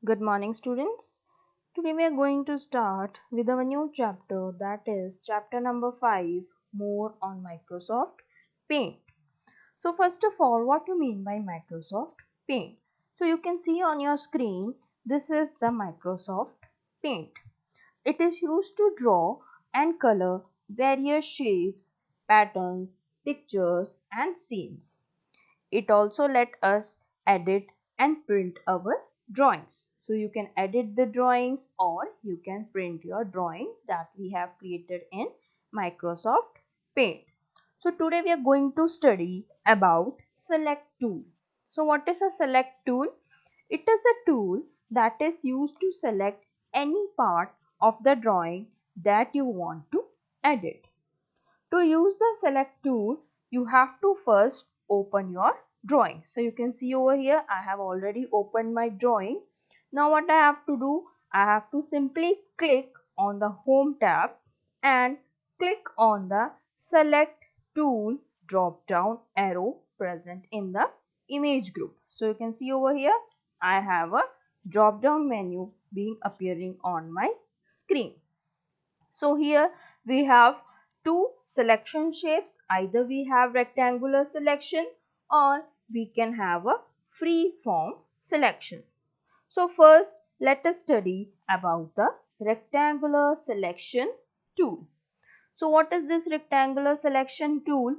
Good morning, students. Today we are going to start with our new chapter, that is chapter number 5, more on Microsoft Paint. So first of all, what do you mean by Microsoft Paint? So you can see on your screen, this is the Microsoft Paint. It is used to draw and color various shapes, patterns, pictures and scenes. It also let us edit and print our drawings. So you can edit the drawings or you can print your drawing that we have created in Microsoft Paint. So today we are going to study about Select Tool. So what is a Select Tool? It is a tool that is used to select any part of the drawing that you want to edit. To use the select tool, you have to first open your drawing. So you can see over here, I have already opened my drawing. Now what I have to do, I have to simply click on the home tab and click on the select tool drop down arrow present in the image group. So you can see over here, I have a drop down menu being appearing on my screen. So here we have two selection shapes. Either we have rectangular selection or we can have a free form selection. So first let us study about the rectangular selection tool. So what is this rectangular selection tool?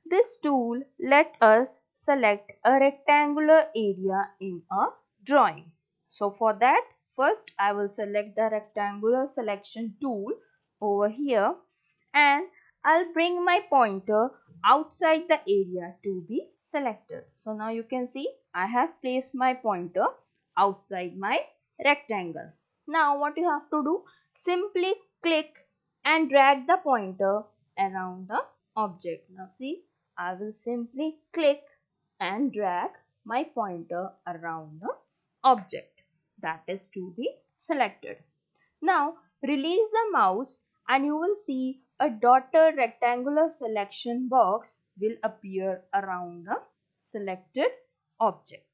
This tool let us select a rectangular area in a drawing. So for that, first I will select the rectangular selection tool over here and I'll bring my pointer outside the area to be selected. So now you can see I have placed my pointer outside my rectangle. Now what you have to do, simply click and drag the pointer around the object. Now see, I will simply click and drag my pointer around the object that is to be selected. Now release the mouse and you will see a dotted rectangular selection box will appear around the selected object.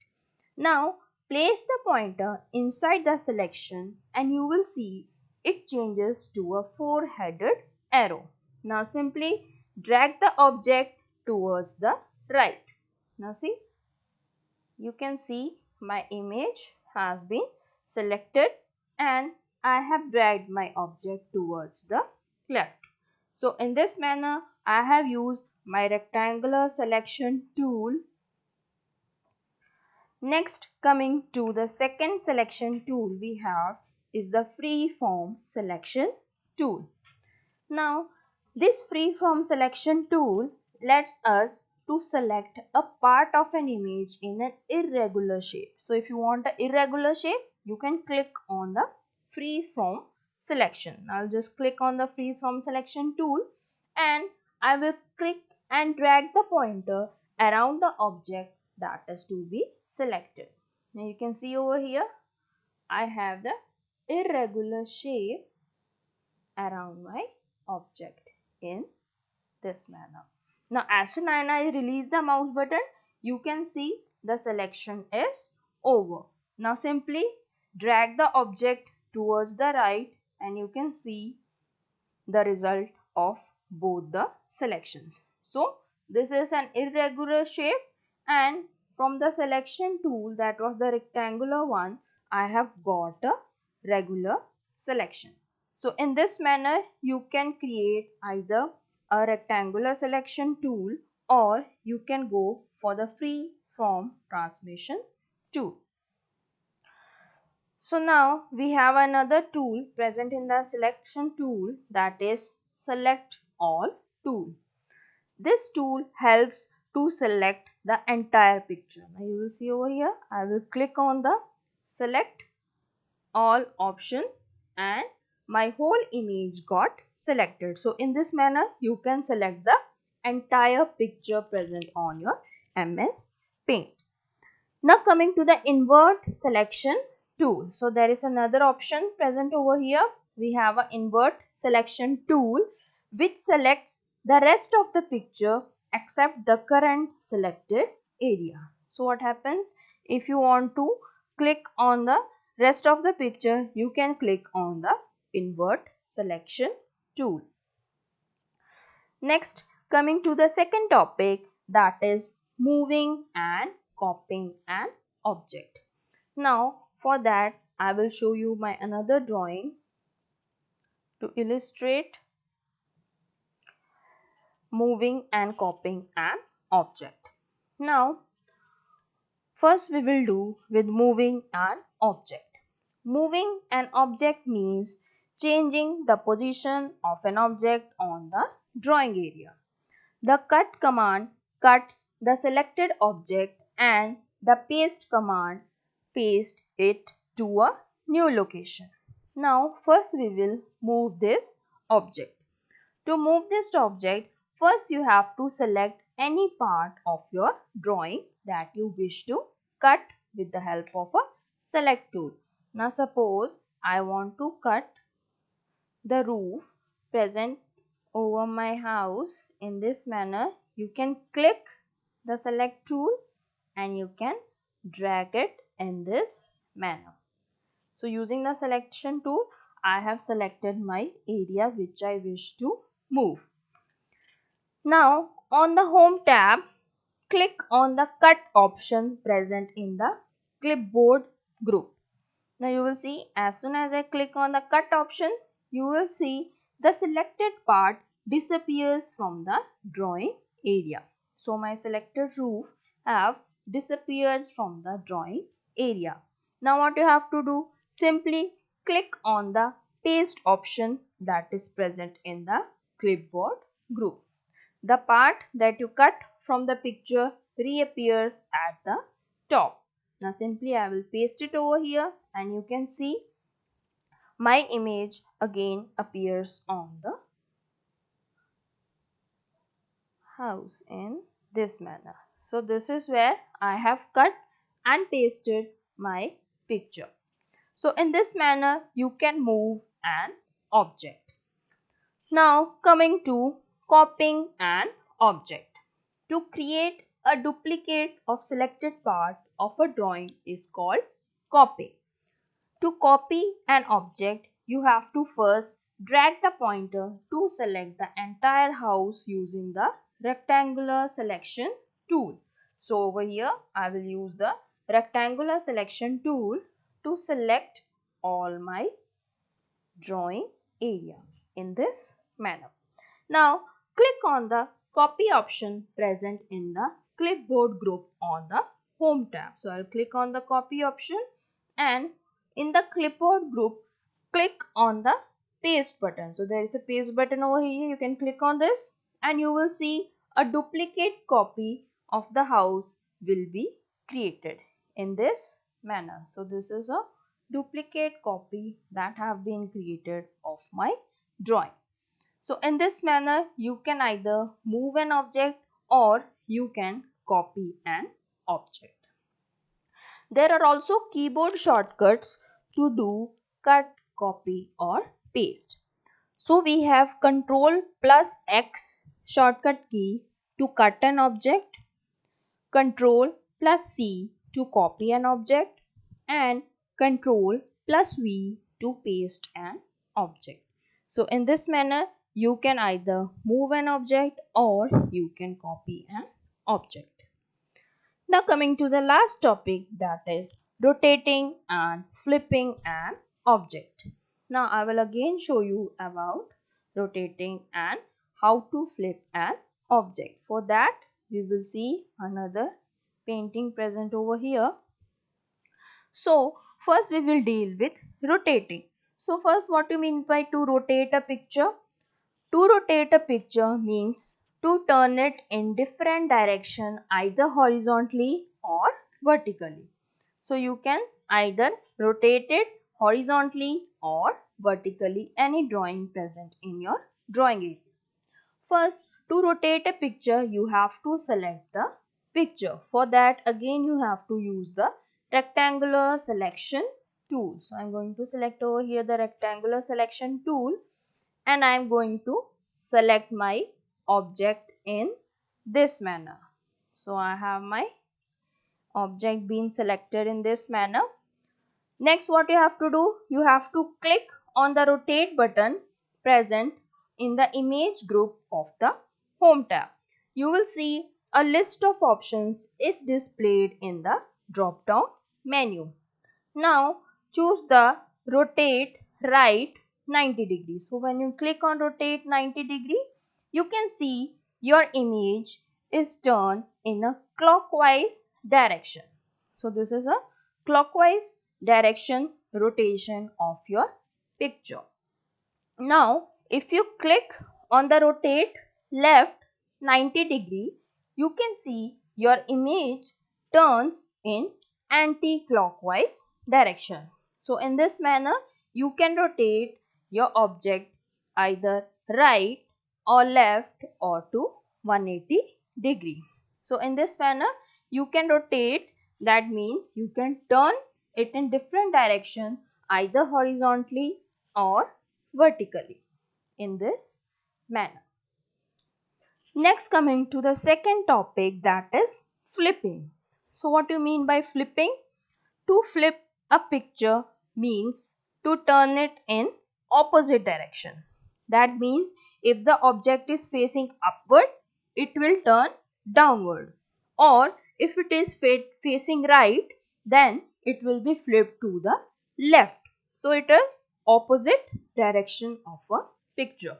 Now place the pointer inside the selection and you will see it changes to a four-headed arrow. Now simply drag the object towards the right. Now see, you can see my image has been selected and I have dragged my object towards the left. So in this manner I have used my rectangular selection tool. Next, coming to the second selection tool we have is the freeform selection tool. Now, this freeform selection tool lets us to select a part of an image in an irregular shape. So, if you want an irregular shape, you can click on the freeform selection. I'll just click on the freeform selection tool and I will click and drag the pointer around the object that is to be selected. Now you can see over here, I have the irregular shape around my object in this manner. Now as soon as I release the mouse button, you can see the selection is over. Now simply drag the object towards the right and you can see the result of both the selections. So this is an irregular shape and from the selection tool, that was the rectangular one, I have got a regular selection. So in this manner you can create either a rectangular selection tool or you can go for the free form transmission tool. So now we have another tool present in the selection tool, that is select all tool. This tool helps to select the entire picture. Now you will see over here, I will click on the select all option and my whole image got selected. So in this manner you can select the entire picture present on your MS Paint. Now coming to the invert selection tool. So there is another option present over here. We have an invert selection tool which selects the rest of the picture except the current selected area. So what happens if you want to click on the rest of the picture, you can click on the invert selection tool. Next, coming to the second topic, that is moving and copying an object. Now for that I will show you my another drawing to illustrate moving and copying an object. Now first we will do with moving an object. Moving an object means changing the position of an object on the drawing area. The cut command cuts the selected object and the paste command pastes it to a new location. Now first we will move this object. To move this object, first you have to select any part of your drawing that you wish to cut with the help of a select tool. Now suppose I want to cut the roof present over my house in this manner. You can click the select tool and you can drag it in this manner. So using the selection tool, I have selected my area which I wish to move. Now on the home tab, click on the cut option present in the clipboard group. Now you will see as soon as I click on the cut option, you will see the selected part disappears from the drawing area. So my selected roof have disappeared from the drawing area. Now what you have to do, simply click on the paste option that is present in the clipboard group. The part that you cut from the picture reappears at the top. Now simply I will paste it over here and you can see my image again appears on the house in this manner. So this is where I have cut and pasted my picture. So in this manner you can move an object. Now coming to copying an object. To create a duplicate of selected part of a drawing is called copy. To copy an object, you have to first drag the pointer to select the entire house using the rectangular selection tool. So over here, I will use the rectangular selection tool to select all my drawing area in this manner. Now click on the copy option present in the clipboard group on the home tab. So I'll click on the copy option and in the clipboard group, click on the paste button. So there is a paste button over here. You can click on this and you will see a duplicate copy of the house will be created in this manner. So this is a duplicate copy that have been created of my drawing. So in this manner, you can either move an object or you can copy an object. There are also keyboard shortcuts to do cut, copy or paste. So we have Ctrl plus X shortcut key to cut an object, Ctrl plus C to copy an object and Ctrl plus V to paste an object. So in this manner, you can either move an object or you can copy an object. Now coming to the last topic, that is rotating and flipping an object. Now I will again show you about rotating and how to flip an object. For that we will see another painting present over here. So first we will deal with rotating. So first, what do you mean by to rotate a picture? To rotate a picture means to turn it in different direction, either horizontally or vertically. So you can either rotate it horizontally or vertically, any drawing present in your drawing area. First, to rotate a picture, you have to select the picture. For that, again you have to use the rectangular selection tool. So I am going to select over here the rectangular selection tool and I am going to select my object in this manner. So I have my object being selected in this manner. Next, what you have to do, you have to click on the rotate button present in the image group of the home tab. You will see a list of options is displayed in the drop down menu. Now choose the rotate right 90 degrees. So when you click on rotate 90 degree, you can see your image is turned in a clockwise direction. So this is a clockwise direction rotation of your picture. Now if you click on the rotate left 90 degree, you can see your image turns in anti-clockwise direction. So in this manner, you can rotate your object either right or left or to 180 degree. So in this manner, you can rotate, that means you can turn it in different direction either horizontally or vertically in this manner. Next, coming to the second topic, that is flipping. So what do you mean by flipping? To flip a picture means to turn it in opposite direction. That means if the object is facing upward, it will turn downward, or if it is facing right, then it will be flipped to the left. So it is opposite direction of a picture.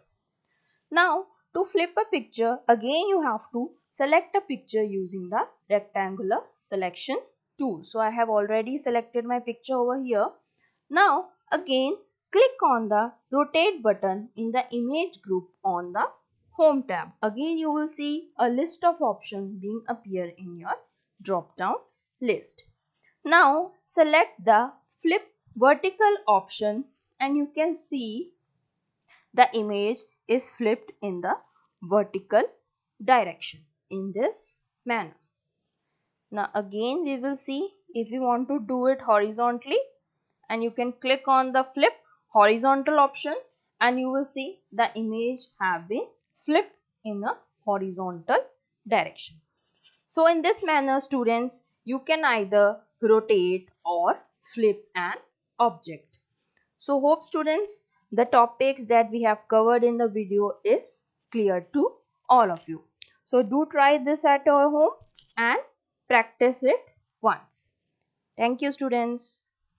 Now to flip a picture, again you have to select a picture using the rectangular selection tool. So I have already selected my picture over here. Now again click on the rotate button in the image group on the home tab. Again you will see a list of options being appear in your drop down list. Now select the flip vertical option and you can see the image is flipped in the vertical direction in this manner. Now again we will see if you want to do it horizontally, and you can click on the flip horizontal option and you will see the image have been flipped in a horizontal direction. So in this manner, students, you can either rotate or flip an object. So hope students, the topics that we have covered in the video is clear to all of you. So do try this at your home and practice it once. Thank you students.